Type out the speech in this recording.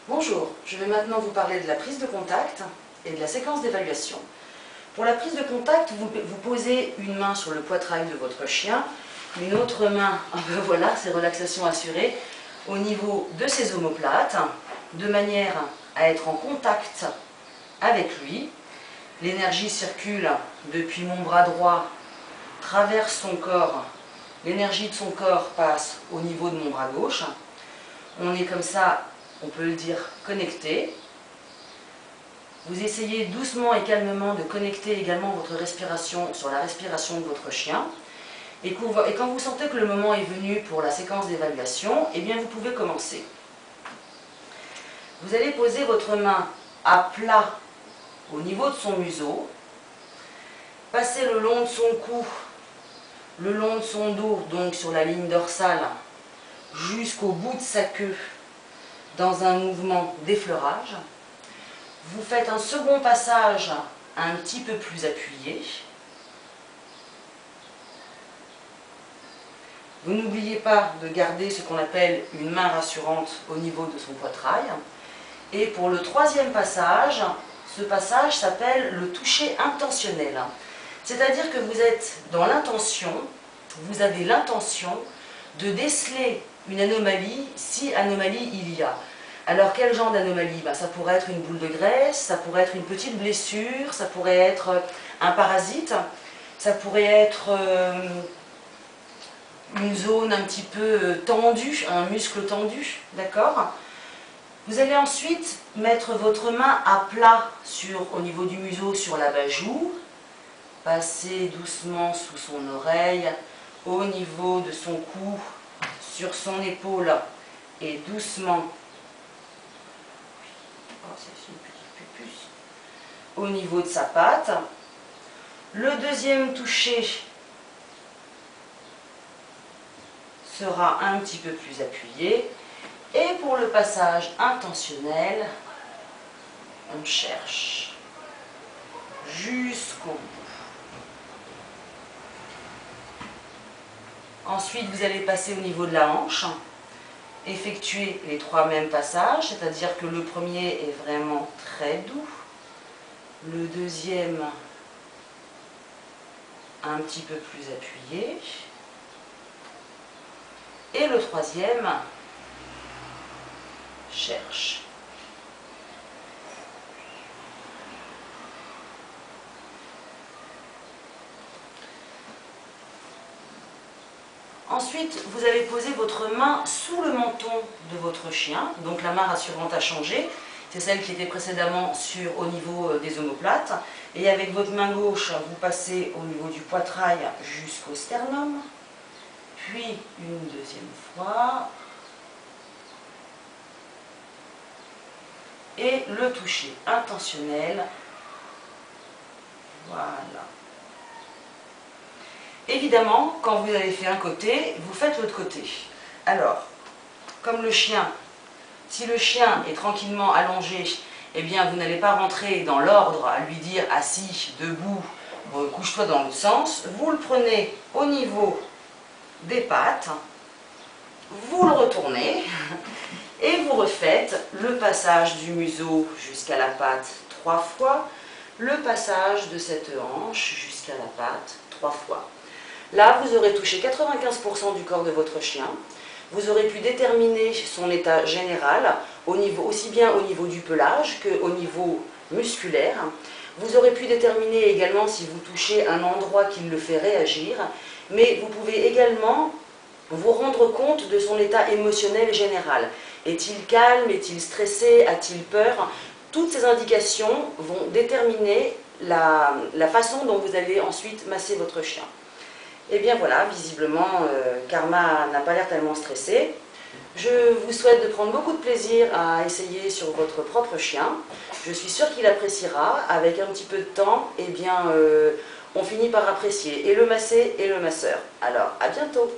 Bonjour, je vais maintenant vous parler de la prise de contact et de la séquence d'évaluation. Pour la prise de contact, vous posez une main sur le poitrail de votre chien, une autre main, voilà, c'est relaxation assurée, au niveau de ses omoplates, de manière à être en contact avec lui. L'énergie circule depuis mon bras droit, traverse son corps, l'énergie de son corps passe au niveau de mon bras gauche. On est comme ça, on peut le dire, connecté. Vous essayez doucement et calmement de connecter également votre respiration sur la respiration de votre chien. Et quand vous sentez que le moment est venu pour la séquence d'évaluation, eh bien vous pouvez commencer. Vous allez poser votre main à plat au niveau de son museau, passer le long de son cou, le long de son dos, donc sur la ligne dorsale, jusqu'au bout de sa queue, dans un mouvement d'effleurage. Vous faites un second passage un petit peu plus appuyé. Vous n'oubliez pas de garder ce qu'on appelle une main rassurante au niveau de son poitrail. Et pour le troisième passage, ce passage s'appelle le toucher intentionnel. C'est-à-dire que vous êtes dans l'intention, vous avez l'intention de déceler une anomalie, si anomalie il y a. Alors quel genre d'anomalie? Ça pourrait être une boule de graisse, ça pourrait être une petite blessure, ça pourrait être un parasite, ça pourrait être une zone un petit peu tendue, un muscle tendu, d'accord? Vous allez ensuite mettre votre main à plat au niveau du museau sur l'abat-joue, passer doucement sous son oreille, au niveau de son cou, sur son épaule et doucement au niveau de sa patte. Le deuxième toucher sera un petit peu plus appuyé. Et pour le passage intentionnel, on cherche jusqu'au bout. Ensuite, vous allez passer au niveau de la hanche, effectuer les trois mêmes passages, c'est-à-dire que le premier est vraiment très doux, le deuxième un petit peu plus appuyé, et le troisième cherche. Ensuite, vous allez poser votre main sous le menton de votre chien. Donc la main rassurante a changé. C'est celle qui était précédemment au niveau des omoplates. Et avec votre main gauche, vous passez au niveau du poitrail jusqu'au sternum. Puis une deuxième fois. Et le toucher intentionnel. Voilà. Évidemment, quand vous avez fait un côté, vous faites l'autre côté. Alors, comme le chien, si le chien est tranquillement allongé, eh bien vous n'allez pas rentrer dans l'ordre à lui dire assis, debout, couche-toi dans l'autre sens. Vous le prenez au niveau des pattes, vous le retournez et vous refaites le passage du museau jusqu'à la patte 3 fois, le passage de cette hanche jusqu'à la patte 3 fois. Là, vous aurez touché 95% du corps de votre chien. Vous aurez pu déterminer son état général, aussi bien au niveau du pelage qu'au niveau musculaire. Vous aurez pu déterminer également si vous touchez un endroit qui le fait réagir, mais vous pouvez également vous rendre compte de son état émotionnel général. Est-il calme? Est-il stressé? A-t-il peur? Toutes ces indications vont déterminer la façon dont vous allez ensuite masser votre chien. Et bien voilà, visiblement, Karma n'a pas l'air tellement stressé. Je vous souhaite de prendre beaucoup de plaisir à essayer sur votre propre chien. Je suis sûre qu'il appréciera. Avec un petit peu de temps, eh bien, on finit par apprécier et le massé et le masseur. Alors, à bientôt!